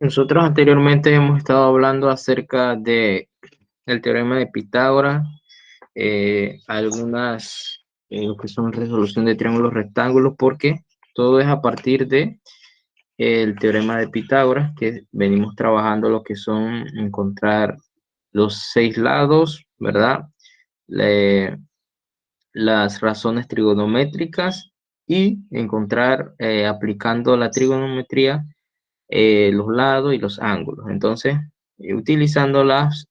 Nosotros anteriormente hemos estado hablando acerca de el teorema de Pitágoras, algunas lo que son resolución de triángulos rectángulos, porque todo es a partir de el teorema de Pitágoras, que venimos trabajando lo que son encontrar los 6 lados, ¿verdad? Las razones trigonométricas y encontrar, aplicando la trigonometría, los lados y los ángulos. Entonces, utilizando las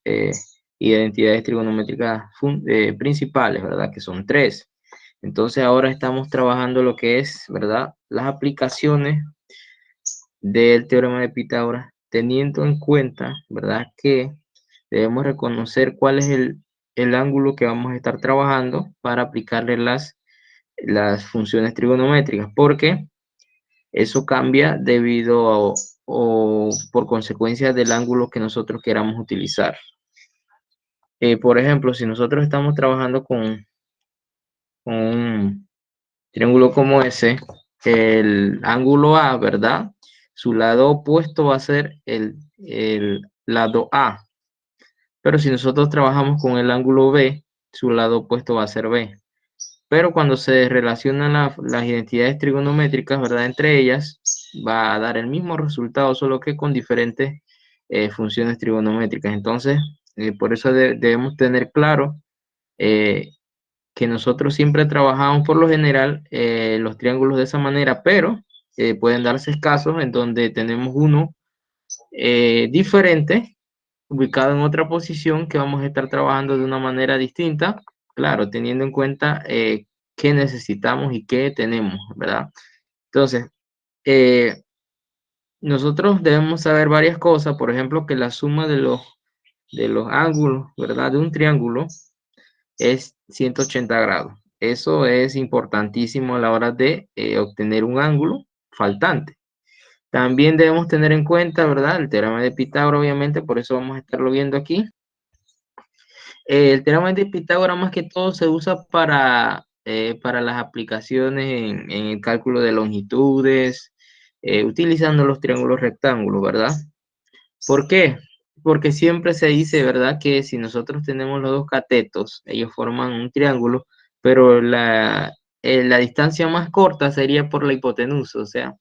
identidades trigonométricas principales, ¿verdad? Que son 3. Entonces, ahora estamos trabajando lo que es, ¿verdad? Las aplicaciones del teorema de Pitágoras, teniendo en cuenta, ¿verdad? Que debemos reconocer cuál es el ángulo que vamos a estar trabajando para aplicarle las funciones trigonométricas, porque eso cambia debido o por consecuencia del ángulo que nosotros queramos utilizar. Por ejemplo, si nosotros estamos trabajando con un triángulo como ese, el ángulo A, ¿verdad? Su lado opuesto va a ser el lado A. Pero si nosotros trabajamos con el ángulo B, su lado opuesto va a ser B. Pero cuando se relacionan las identidades trigonométricas, ¿verdad? Entre ellas, va a dar el mismo resultado, solo que con diferentes funciones trigonométricas. Entonces, por eso debemos tener claro eh, que nosotros siempre trabajamos por lo general los triángulos de esa manera, pero pueden darse casos en donde tenemos uno diferente, ubicado en otra posición, que vamos a estar trabajando de una manera distinta, claro, teniendo en cuenta qué necesitamos y qué tenemos, ¿verdad? Entonces, eh, nosotros debemos saber varias cosas, por ejemplo, que la suma de los ángulos, ¿verdad? De un triángulo es 180 grados. Eso es importantísimo a la hora de obtener un ángulo faltante. También debemos tener en cuenta, ¿verdad? El teorema de Pitágoras, obviamente, por eso vamos a estarlo viendo aquí. El teorema de Pitágoras más que todo se usa para las aplicaciones en el cálculo de longitudes, utilizando los triángulos rectángulos, ¿verdad? ¿Por qué? Porque siempre se dice, ¿verdad? Que si nosotros tenemos los dos catetos, ellos forman un triángulo, pero la distancia más corta sería por la hipotenusa, o sea,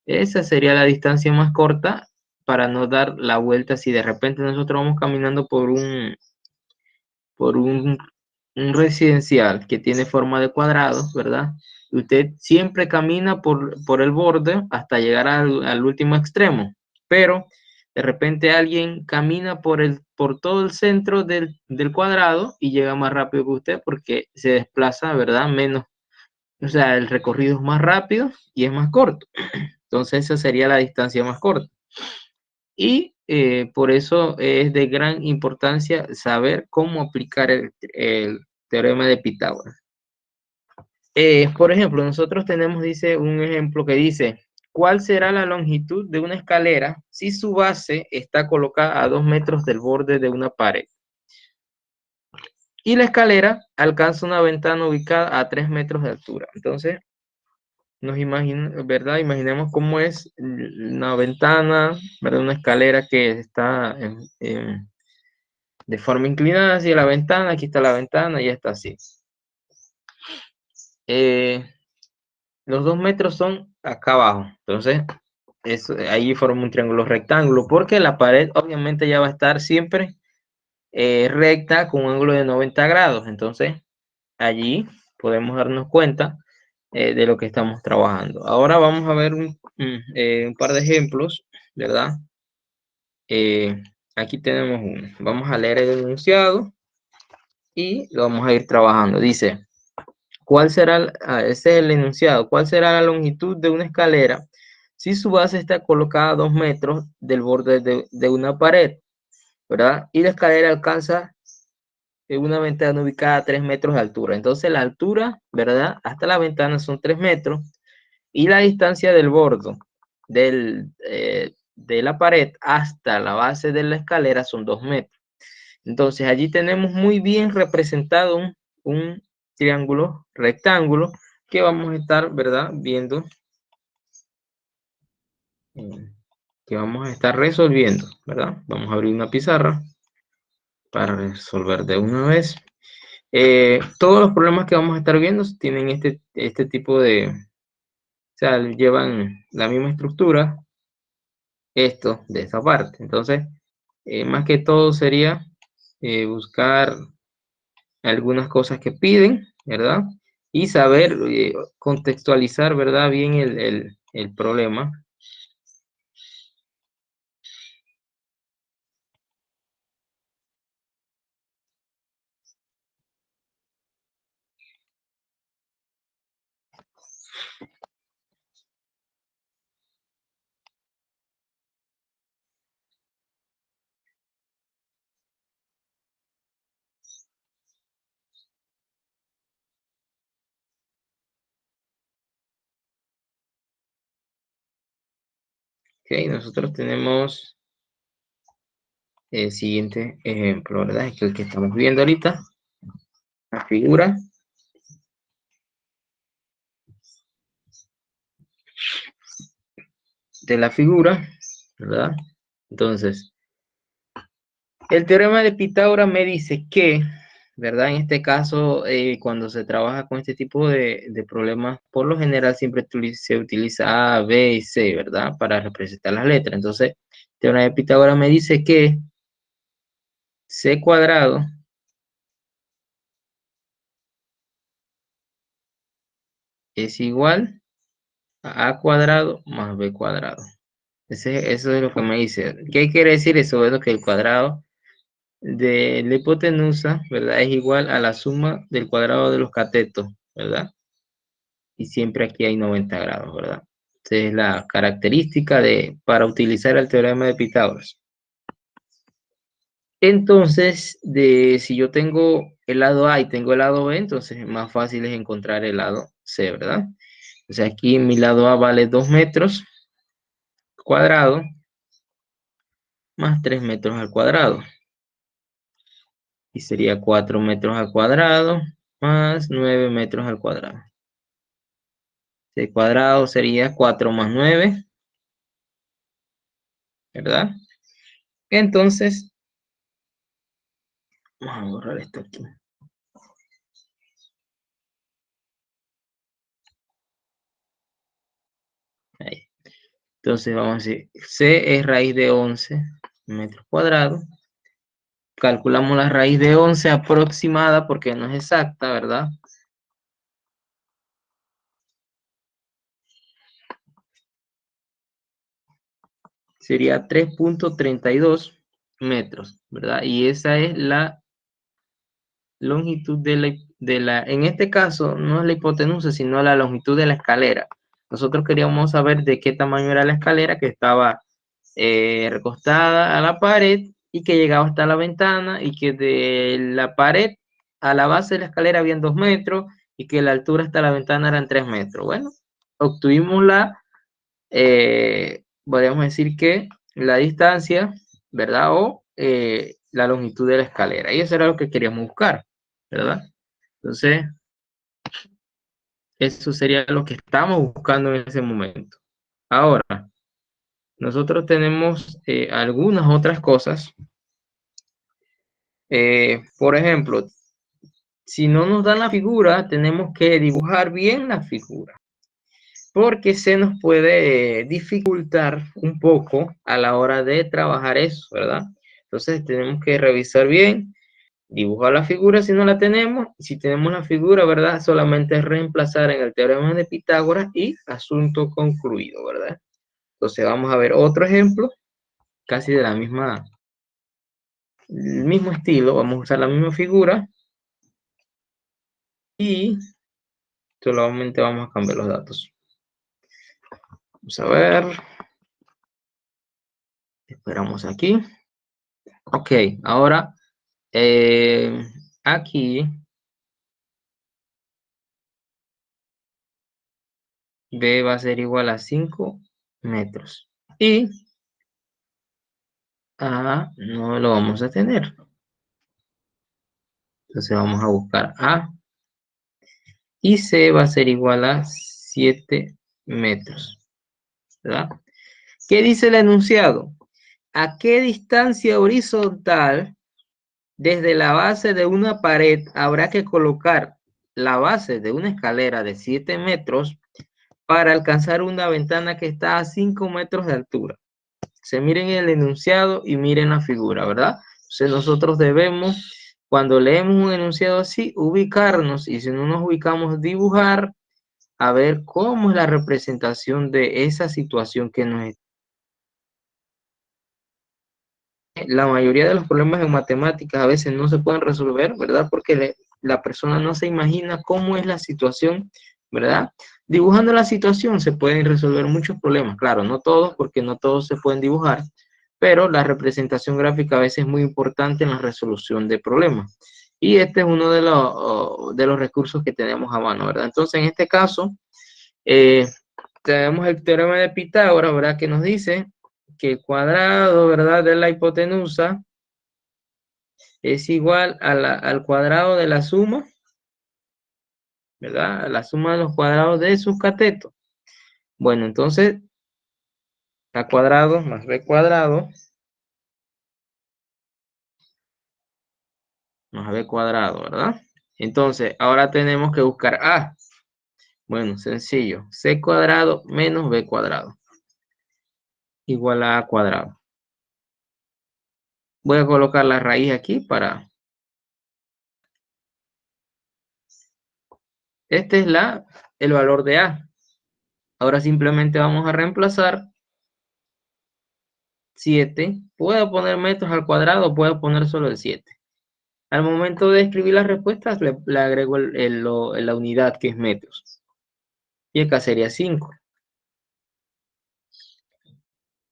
esa sería la distancia más corta para no dar la vuelta si de repente nosotros vamos caminando por un residencial que tiene forma de cuadrado, ¿verdad? Y usted siempre camina por el borde hasta llegar al último extremo, pero de repente alguien camina por todo el centro del cuadrado y llega más rápido que usted porque se desplaza, ¿verdad? Menos, o sea, el recorrido es más rápido y es más corto. Entonces esa sería la distancia más corta. Y por eso es de gran importancia saber cómo aplicar el teorema de Pitágoras. Por ejemplo, nosotros tenemos, dice, un ejemplo que dice, ¿cuál será la longitud de una escalera si su base está colocada a 2 metros del borde de una pared? Y la escalera alcanza una ventana ubicada a 3 metros de altura. Entonces, ¿verdad? Imaginemos cómo es una ventana, ¿verdad? Una escalera que está de forma inclinada hacia la ventana. Aquí está la ventana y está así. Los 2 metros son acá abajo. Entonces, ahí forma un triángulo rectángulo, porque la pared obviamente ya va a estar siempre recta con un ángulo de 90 grados. Entonces, allí podemos darnos cuenta de lo que estamos trabajando. Ahora vamos a ver un par de ejemplos, ¿verdad? Aquí tenemos uno. Vamos a leer el enunciado y lo vamos a ir trabajando. Dice, ¿cuál será, ese es el enunciado, cuál será la longitud de una escalera si su base está colocada a 2 metros del borde de una pared, ¿verdad? Y la escalera alcanza una ventana ubicada a 3 metros de altura. Entonces la altura, ¿verdad? Hasta la ventana son 3 metros y la distancia del borde de la pared hasta la base de la escalera son 2 metros. Entonces allí tenemos muy bien representado un triángulo rectángulo que vamos a estar, ¿verdad? Viendo que vamos a estar resolviendo, ¿verdad? Vamos a abrir una pizarra para resolver de una vez. Todos los problemas que vamos a estar viendo tienen este tipo de, o sea, llevan la misma estructura, esto de esta parte. Entonces, más que todo sería buscar algunas cosas que piden, ¿verdad? Y saber contextualizar, ¿verdad? Bien el problema. Ok, nosotros tenemos el siguiente ejemplo, ¿verdad? Es que el que estamos viendo ahorita, la figura de la figura, ¿verdad? Entonces, el teorema de Pitágoras me dice que, ¿verdad? En este caso, cuando se trabaja con este tipo de problemas, por lo general siempre se utiliza A, B y C, ¿verdad? Para representar las letras. Entonces, el teorema de Pitágoras me dice que C cuadrado es igual a A cuadrado más B cuadrado. Eso es lo que me dice. ¿Qué quiere decir eso? Bueno, que el cuadrado de la hipotenusa, ¿verdad? Es igual a la suma del cuadrado de los catetos, ¿verdad? Y siempre aquí hay 90 grados, ¿verdad? Esa es la característica para utilizar el teorema de Pitágoras. Entonces, si yo tengo el lado A y tengo el lado B, entonces más fácil es encontrar el lado C, ¿verdad? O sea, aquí mi lado A vale 2 metros cuadrados más 3 metros al cuadrado. Y sería 4 metros al cuadrado más 9 metros al cuadrado. El cuadrado sería 4 más 9, ¿verdad? Entonces, vamos a borrar esto aquí. Ahí. Entonces, vamos a decir, C es raíz de 11 metros cuadrados. Calculamos la raíz de 11 aproximada porque no es exacta, ¿verdad? Sería 3.32 metros, ¿verdad? Y esa es la longitud en este caso, no es la hipotenusa, sino la longitud de la escalera. Nosotros queríamos saber de qué tamaño era la escalera que estaba recostada a la pared y que llegaba hasta la ventana y que de la pared a la base de la escalera habían 2 metros y que la altura hasta la ventana eran 3 metros. Bueno, obtuvimos podríamos decir que la distancia, ¿verdad? O la longitud de la escalera. Y eso era lo que queríamos buscar, ¿verdad? Entonces, eso sería lo que estamos buscando en ese momento. Ahora, nosotros tenemos algunas otras cosas. Por ejemplo, si no nos dan la figura, tenemos que dibujar bien la figura, porque se nos puede dificultar un poco a la hora de trabajar eso, ¿verdad? Entonces tenemos que revisar bien, dibujar la figura si no la tenemos, y si tenemos la figura, ¿verdad? Solamente es reemplazar en el teorema de Pitágoras y asunto concluido, ¿verdad? Entonces vamos a ver otro ejemplo, casi de el mismo estilo, vamos a usar la misma figura y solamente vamos a cambiar los datos. Vamos a ver, esperamos aquí. Ok, ahora aquí B va a ser igual a 5 metros y A no lo vamos a tener. Entonces vamos a buscar A y C va a ser igual a 7 metros, ¿verdad? ¿Qué dice el enunciado? ¿A qué distancia horizontal desde la base de una pared habrá que colocar la base de una escalera de 7 metros para alcanzar una ventana que está a 5 metros de altura? Se miren el enunciado y miren la figura, ¿verdad? Entonces nosotros debemos, cuando leemos un enunciado así, ubicarnos, y si no nos ubicamos, dibujar a ver cómo es la representación de esa situación que nos está. La mayoría de los problemas en matemáticas a veces no se pueden resolver, ¿verdad? Porque la persona no se imagina cómo es la situación, ¿verdad? Dibujando la situación se pueden resolver muchos problemas, claro, no todos, porque no todos se pueden dibujar, pero la representación gráfica a veces es muy importante en la resolución de problemas. Y este es uno de los recursos que tenemos a mano, ¿verdad? Entonces, en este caso, eh, tenemos el teorema de Pitágoras, ¿verdad? Que nos dice que el cuadrado, ¿verdad? De la hipotenusa es igual a al cuadrado de la suma, ¿verdad? A la suma de los cuadrados de sus catetos. Bueno, entonces, a cuadrado más b cuadrado más b cuadrado, ¿verdad? Entonces, ahora tenemos que buscar a. Bueno, sencillo. C cuadrado menos b cuadrado igual a cuadrado. Voy a colocar la raíz aquí para... Este es el valor de a. Ahora simplemente vamos a reemplazar 7. Puedo poner metros al cuadrado, puedo poner solo el 7. Al momento de escribir las respuestas, le agrego la unidad que es metros. Y acá sería 5.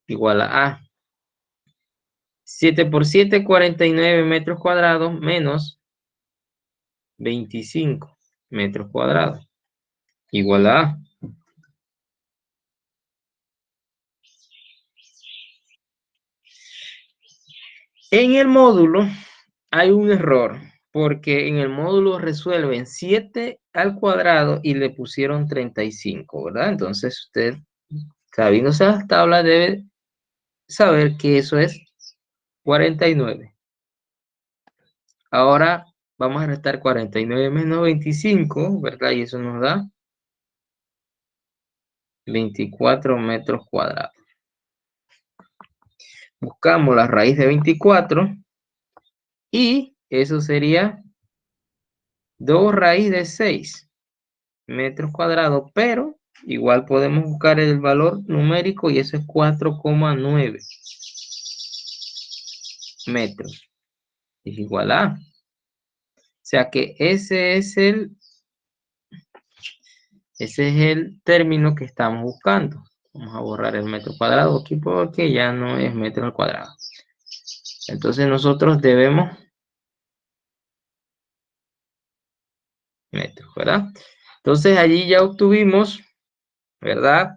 Igual a A. 7 por 7, 49 metros cuadrados menos 25 metros cuadrados. Igual a A. En el módulo hay un error, porque en el módulo resuelven 7 al cuadrado y le pusieron 35, ¿verdad? Entonces usted, sabiendo esas tablas, debe saber que eso es 49. Ahora vamos a restar 49 menos 25, ¿verdad? Y eso nos da 24 metros cuadrados. Buscamos la raíz de 24 y eso sería 2 raíz de 6 metros cuadrados, pero igual podemos buscar el valor numérico y eso es 4,9 metros. Es igual a. O sea que ese es el término que estamos buscando. Vamos a borrar el metro cuadrado aquí porque ya no es metro al cuadrado. Entonces nosotros debemos metros, ¿verdad? Entonces allí ya obtuvimos, ¿verdad?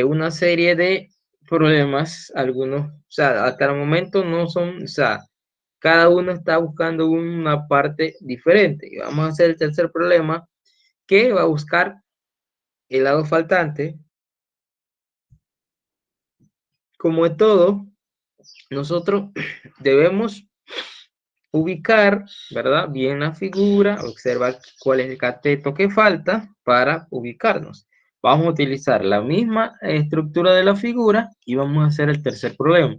Una serie de problemas, algunos, o sea, hasta el momento no son, o sea, cada uno está buscando una parte diferente. Y vamos a hacer el tercer problema, que va a buscar el lado faltante. Como en todo, nosotros debemos ubicar, ¿verdad? Bien la figura, observar cuál es el cateto que falta para ubicarnos. Vamos a utilizar la misma estructura de la figura y vamos a hacer el tercer problema.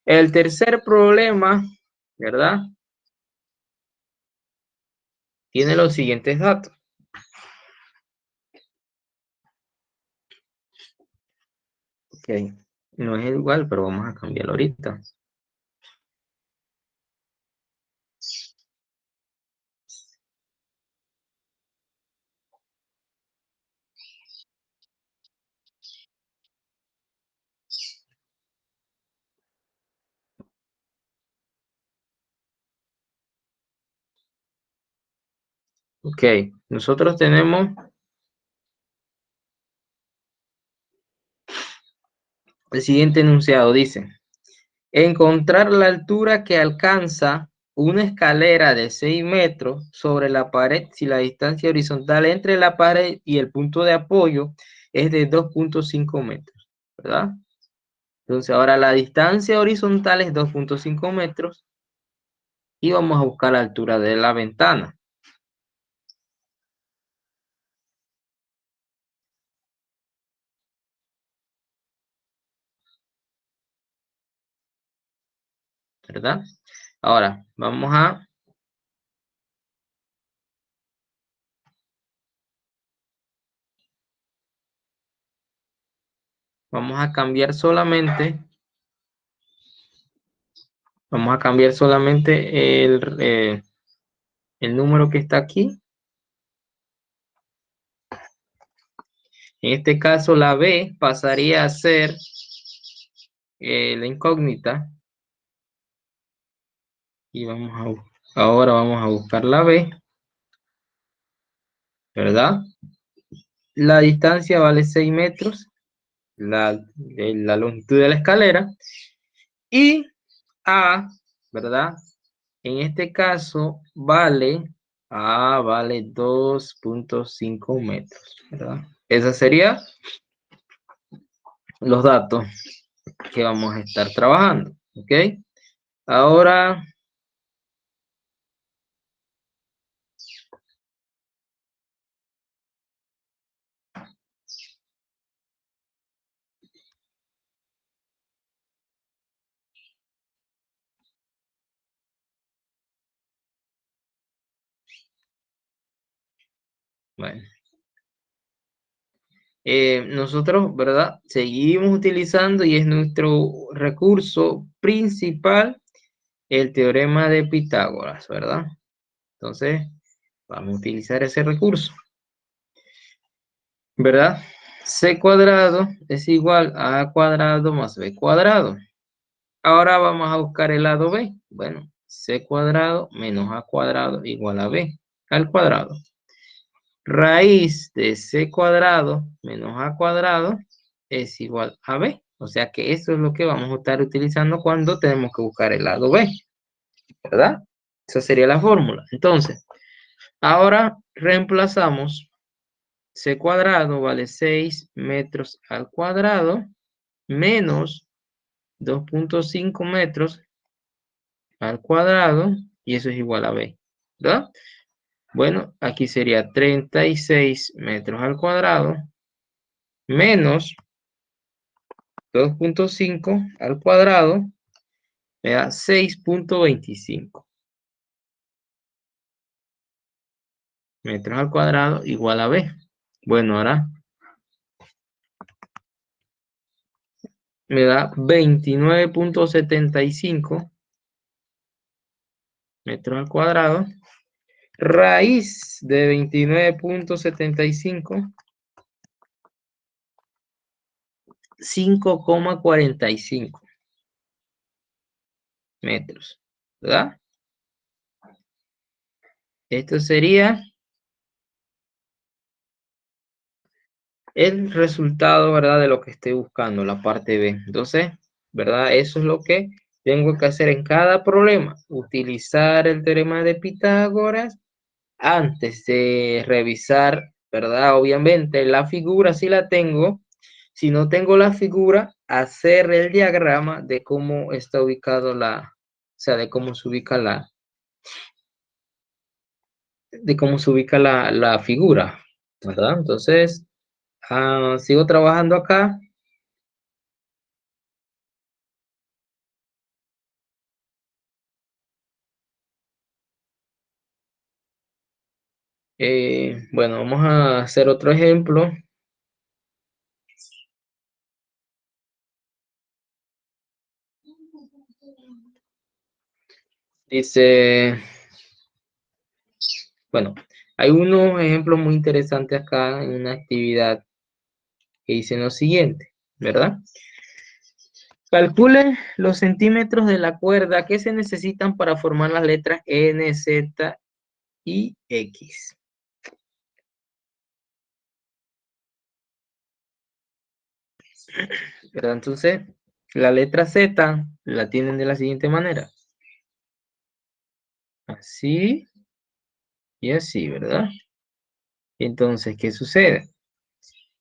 El tercer problema, ¿verdad? Tiene los siguientes datos. Ok, no es igual, pero vamos a cambiarlo ahorita. Ok, nosotros tenemos el siguiente enunciado, dice, encontrar la altura que alcanza una escalera de 6 metros sobre la pared si la distancia horizontal entre la pared y el punto de apoyo es de 2,5 metros, ¿verdad? Entonces ahora la distancia horizontal es 2.5 metros y vamos a buscar la altura de la ventana. ¿Verdad? Ahora vamos a cambiar solamente, el número que está aquí. En este caso la B pasaría a ser la incógnita y ahora vamos a buscar la B, ¿verdad? La distancia vale 6 metros, la longitud de la escalera, y A, ¿verdad? En este caso vale 2.5 metros, ¿verdad? Esos serían los datos que vamos a estar trabajando, ¿ok? Ahora, bueno, nosotros, ¿verdad? Seguimos utilizando y es nuestro recurso principal el teorema de Pitágoras, ¿verdad? Entonces, vamos a utilizar ese recurso, ¿verdad? C cuadrado es igual a A cuadrado más B cuadrado. Ahora vamos a buscar el lado B. Bueno, C cuadrado menos A cuadrado igual a B al cuadrado. Raíz de C cuadrado menos A cuadrado es igual a B. O sea que eso es lo que vamos a estar utilizando cuando tenemos que buscar el lado B, ¿verdad? Esa sería la fórmula. Entonces, ahora reemplazamos C cuadrado vale 6 metros al cuadrado menos 2.5 metros al cuadrado y eso es igual a B, ¿verdad? Bueno, aquí sería 36 metros al cuadrado menos 2.5 al cuadrado me da 6.25 metros al cuadrado igual a B. Bueno, ahora me da 29.75 metros al cuadrado. Raíz de 29.75, 5,45 metros, ¿verdad? Esto sería el resultado, ¿verdad? De lo que estoy buscando, la parte B. Entonces, ¿verdad? Eso es lo que tengo que hacer en cada problema. Utilizar el teorema de Pitágoras antes de revisar, ¿verdad? Obviamente la figura sí la tengo. Si no tengo la figura, hacer el diagrama de cómo está ubicado o sea, de cómo se ubica la figura, ¿verdad? Entonces, sigo trabajando acá. Bueno, vamos a hacer otro ejemplo. Dice, bueno, hay unos ejemplos muy interesantes acá en una actividad que dicen lo siguiente, ¿verdad? Calcule los centímetros de la cuerda que se necesitan para formar las letras N, Z y X. ¿Verdad? Entonces, la letra Z la tienen de la siguiente manera. Así y así, ¿verdad? Entonces, ¿qué sucede?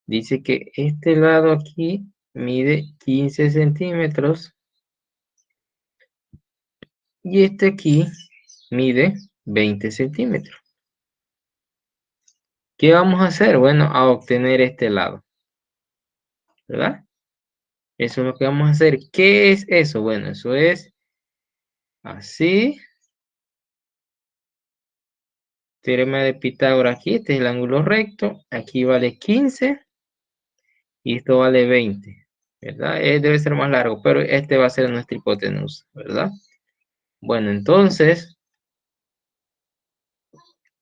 Dice que este lado aquí mide 15 centímetros. Y este aquí mide 20 centímetros. ¿Qué vamos a hacer? Bueno, a obtener este lado, ¿verdad? Eso es lo que vamos a hacer. ¿Qué es eso? Bueno, eso es así. Teorema de Pitágoras aquí. Este es el ángulo recto. Aquí vale 15 y esto vale 20, ¿verdad? Debe ser más largo, pero este va a ser nuestra hipotenusa, ¿verdad? Bueno, entonces,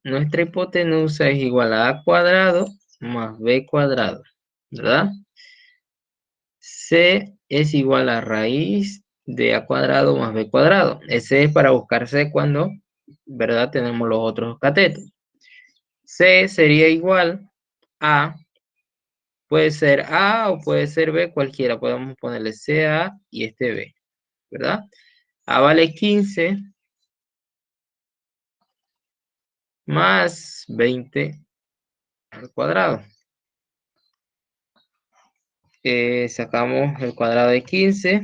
nuestra hipotenusa es igual a cuadrado más b cuadrado, ¿verdad? C es igual a raíz de a cuadrado más b cuadrado. Ese es para buscar C cuando, ¿verdad? Tenemos los otros catetos. C sería igual a, puede ser A o puede ser B, cualquiera. Podemos ponerle CA y este B, ¿verdad? A vale 15 más 20 al cuadrado. Sacamos el cuadrado de 15.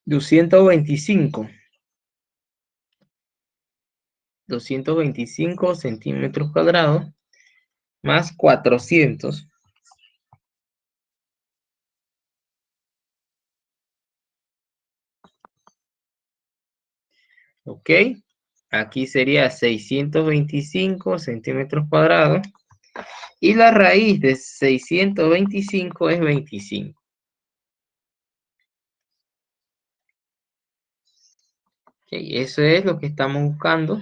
225. 225 centímetros cuadrados más 400. ¿Ok? Aquí sería 625 centímetros cuadrados. Y la raíz de 625 es 25. Ok, eso es lo que estamos buscando,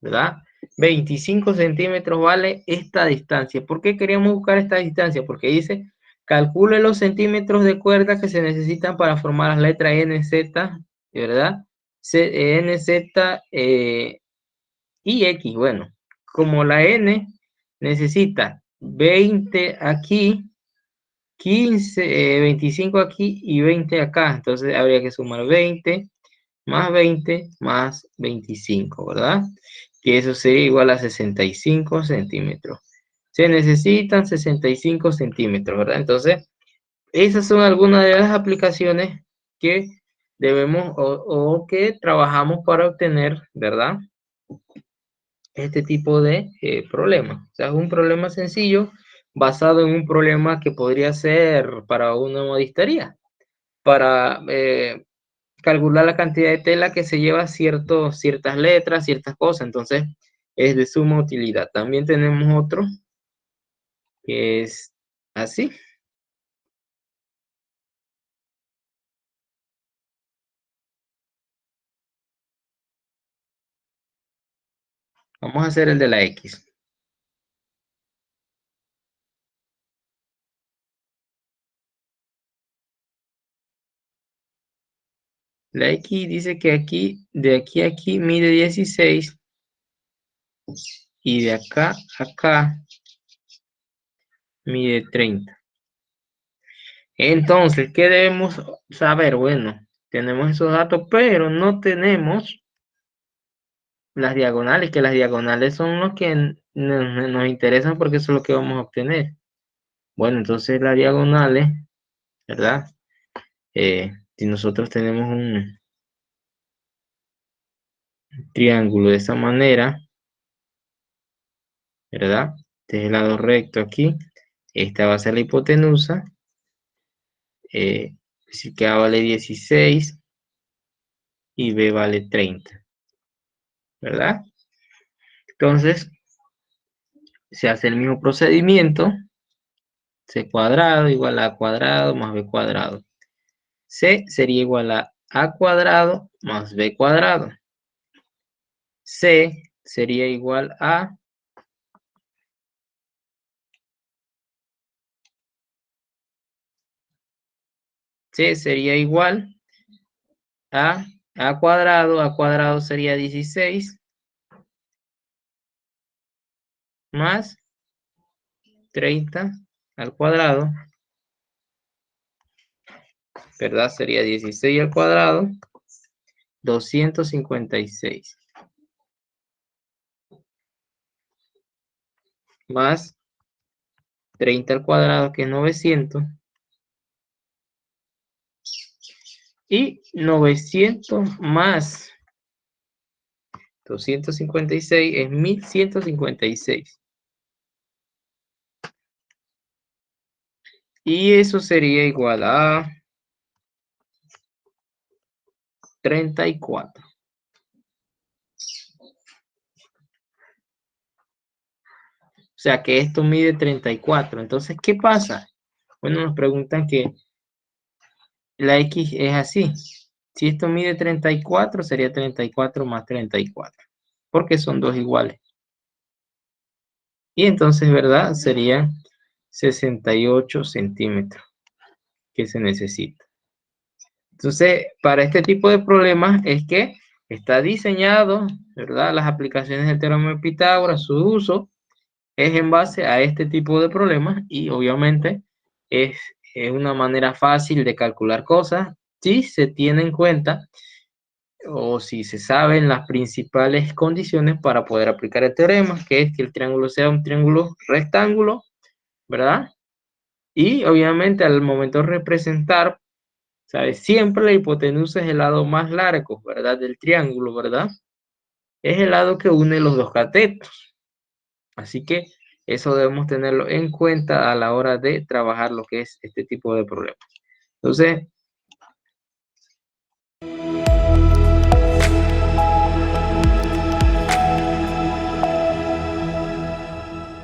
¿verdad? 25 centímetros vale esta distancia. ¿Por qué queríamos buscar esta distancia? Porque dice, calcule los centímetros de cuerda que se necesitan para formar las letras NZ, ¿verdad? NZ y X. Bueno, como la N necesita 20 aquí, 15, 25 aquí y 20 acá. Entonces habría que sumar 20 más 25, ¿verdad? Que eso sería igual a 65 centímetros. Se necesitan 65 centímetros, ¿verdad? Entonces, esas son algunas de las aplicaciones que debemos o que trabajamos para obtener, ¿verdad? Este tipo de problemas. O sea, es un problema sencillo basado en un problema que podría ser para una modistería, para calcular la cantidad de tela que se lleva ciertas letras, ciertas cosas. Entonces, es de suma utilidad. También tenemos otro que es así. Vamos a hacer el de la X. La X dice que aquí, de aquí a aquí, mide 16 y de acá a acá mide 30. Entonces, ¿qué debemos saber? Bueno, tenemos esos datos, pero no tenemos las diagonales, que las diagonales son los que nos interesan porque eso es lo que vamos a obtener. Bueno, entonces las diagonales, ¿verdad? Si nosotros tenemos un triángulo de esa manera, ¿verdad? Este es el lado recto aquí. Esta va a ser la hipotenusa. Así que A vale 16 y B vale 30, ¿verdad? Entonces, se hace el mismo procedimiento. C cuadrado igual a cuadrado más B cuadrado. C sería igual a cuadrado más B cuadrado. C sería igual a C sería igual a cuadrado sería 16 más 30 al cuadrado, ¿verdad? Sería 16 al cuadrado, 256. más 30 al cuadrado, que es 900, y 900 más 256 es 1156. Y eso sería igual a 34. O sea que esto mide 34. Entonces, ¿qué pasa? Bueno, nos preguntan que la X es así. Si esto mide 34, sería 34 más 34, porque son dos iguales. Y entonces, ¿verdad? Serían 68 centímetros que se necesita. Entonces, para este tipo de problemas es que está diseñado, ¿verdad? Las aplicaciones del teorema de Pitágoras, su uso es en base a este tipo de problemas y obviamente es, es una manera fácil de calcular cosas si se tiene en cuenta o si se saben las principales condiciones para poder aplicar el teorema, que es que el triángulo sea un triángulo rectángulo, ¿verdad? Y obviamente al momento de representar, ¿sabes? Siempre la hipotenusa es el lado más largo, ¿verdad? Del triángulo, ¿verdad? Es el lado que une los dos catetos. Así que eso debemos tenerlo en cuenta a la hora de trabajar lo que es este tipo de problemas. Entonces,